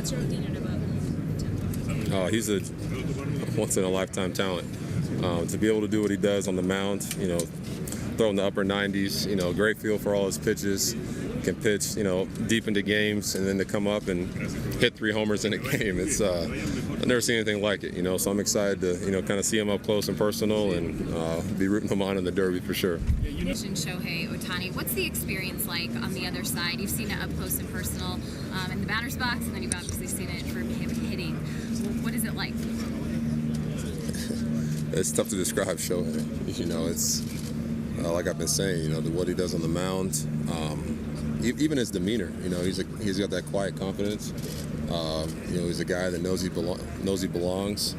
What's your opinion about him? Oh, he's a once-in-a-lifetime talent. To be able to do what he does on the mound, throw in the upper 90s, great feel for all his pitches, can pitch, deep into games, and then to come up and hit 3 homers in a game. It's I've never seen anything like it, so I'm excited to, kind of see him up close and personal and be rooting him on in the Derby for sure. You mentioned Shohei Ohtani. What's the experience like on the other side? You've seen it up close and personal in the batter's box, and then you've obviously seen it from him hitting. What is it like? It's tough to describe Shohei. It's like I've been saying, what he does on the mound, even his demeanor. He's got that quiet confidence. He's a guy that knows he belongs.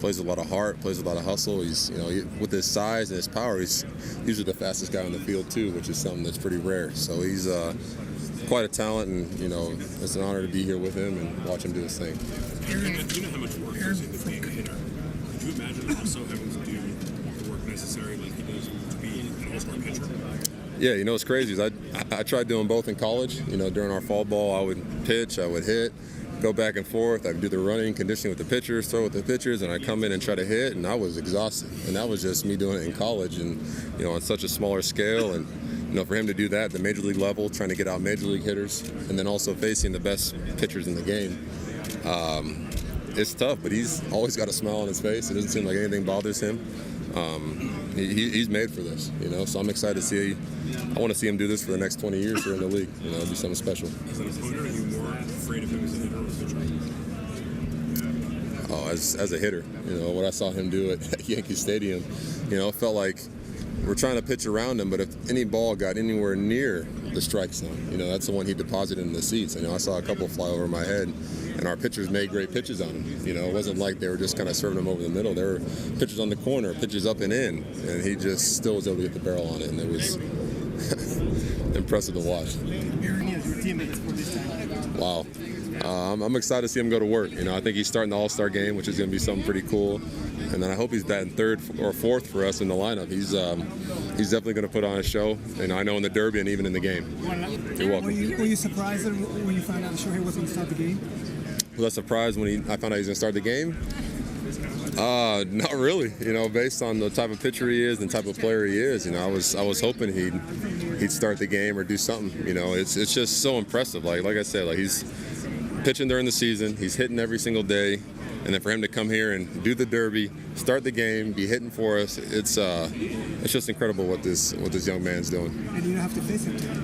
Plays a lot of heart, plays a lot of hustle. He's, with his size and his power, he's usually the fastest guy on the field too, which is something that's pretty rare. So he's quite a talent, and it's an honor to be here with him and watch him do his thing. You know how much work goes into being a hitter. Could you imagine also having to do the work necessary like he does to be an all-star pitcher? Yeah, what's crazy is I tried doing both in college. During our fall ball, I would pitch, I would hit, go back and forth. I'd do the running, conditioning with the pitchers, throw with the pitchers, and I'd come in and try to hit, and I was exhausted. And that was just me doing it in college and, on such a smaller scale. And, for him to do that at the major league level, trying to get out major league hitters, and then also facing the best pitchers in the game, it's tough, but he's always got a smile on his face. It doesn't seem like anything bothers him. He's made for this, so I'm excited to see. I want to see him do this for the next 20 years here in the league. Do something special. As an opponent, are you more afraid of him as a hitter or a pitcher? Oh, as a hitter, what I saw him do at Yankee Stadium, it felt like we're trying to pitch around him, but if any ball got anywhere near the strike zone, that's the one he deposited in the seats. I saw a couple fly over my head, and our pitchers made great pitches on him. It wasn't like they were just kind of serving him over the middle. There were pitches on the corner, pitches up and in, and he just still was able to get the barrel on it, and it was impressive to watch. Wow. I'm excited to see him go to work. I think he's starting the All-Star game, which is going to be something pretty cool. And then I hope he's batting 3rd or 4th for us in the lineup. He's definitely going to put on a show, and I know in the Derby and even in the game. You're welcome. Were you surprised when you found out that Shohei wasn't going to start the game? Was I surprised when I found out he was going to start the game? Not really. Based on the type of pitcher he is and type of player he is, I was hoping he'd start the game or do something. It's just so impressive. Like I said, he's pitching during the season, he's hitting every single day, and then for him to come here and do the Derby, start the game, be hitting for us, it's just incredible what this young man's doing. And you don't have to face him today.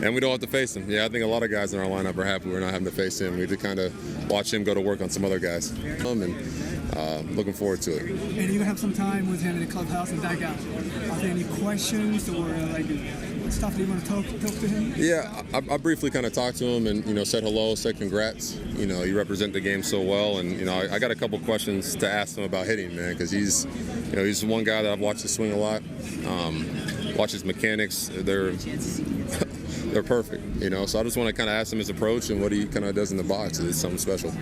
And we don't have to face him. Yeah, I think a lot of guys in our lineup are happy we're not having to face him. We get to kind of watch him go to work on some other guys. And looking forward to it. And you have some time with him in the clubhouse and dugout. Are there any questions or stuff that you want to talk to him? Yeah, I briefly kind of talked to him and said hello, said congrats. You represent the game so well, and I got a couple questions to ask him about hitting, man, because he's one guy that I've watched his swing a lot. Watch his mechanics. They're perfect, So I just want to kind of ask him his approach and what he kind of does in the box. It's something special.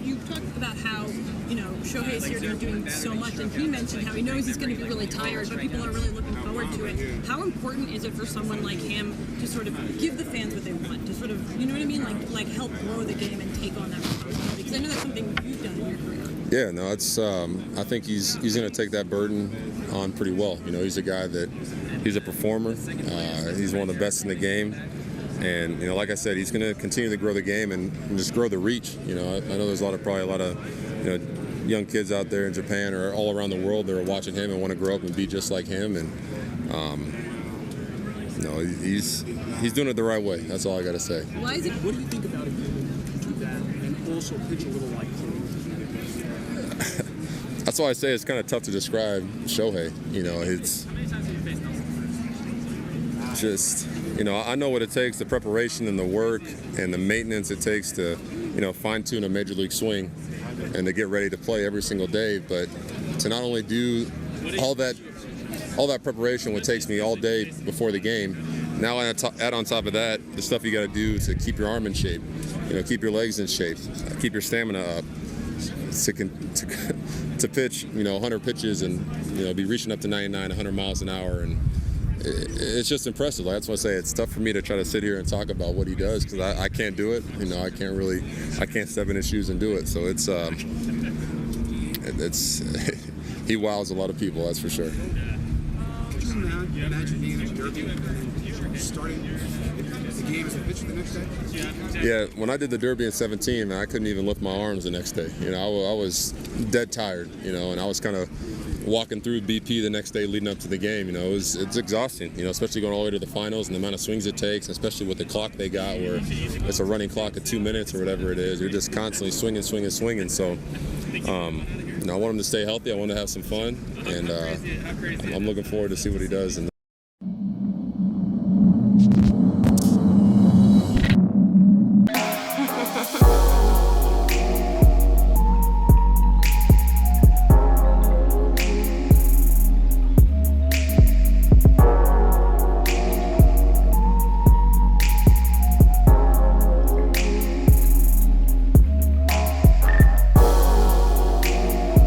You talked about how, Shohei's here doing so much, and he mentioned how he knows he's going to be really tired, but people are really looking forward to it. How important is it for someone like him to sort of give the fans what they want, to sort of, you know what I mean, like help grow the game and take on that responsibility? Because I know that's something you've done in your career. Yeah, no, it's. I think he's going to take that burden on pretty well. He's a guy that he's a performer. He's one of the best in the game, and like I said, he's going to continue to grow the game and just grow the reach. I know there's probably a lot of young kids out there in Japan or all around the world that are watching him and want to grow up and be just like him. And he's doing it the right way. That's all I got to say. Why is it? What do you think about him to do that and also pitch a little like him? That's why I say it's kind of tough to describe Shohei. It's just, I know what it takes, the preparation and the work and the maintenance it takes to, fine-tune a major league swing and to get ready to play every single day. But to not only do all that preparation, what takes me all day before the game, now add on top of that the stuff you got to do to keep your arm in shape, keep your legs in shape, keep your stamina up, to pitch, 100 pitches and be reaching up to 99, 100 miles an hour, and it's just impressive. Like, that's why I say it's tough for me to try to sit here and talk about what he does because I can't do it. You know, I can't step in his shoes and do it. So it's he wows a lot of people, that's for sure. Could you imagine being in a derby and starting the game as a pitcher the next day? Yeah, when I did the Derby in 17, man, I couldn't even lift my arms the next day. You know, I was dead tired, you know, and I was kind of walking through BP the next day leading up to the game. You know, it's exhausting, you know, especially going all the way to the finals and the amount of swings it takes, especially with the clock they got where it's a running clock of 2 minutes or whatever it is. You're just constantly swinging. So, you know, I want him to stay healthy. I want to have some fun, and I'm looking forward to see what he does.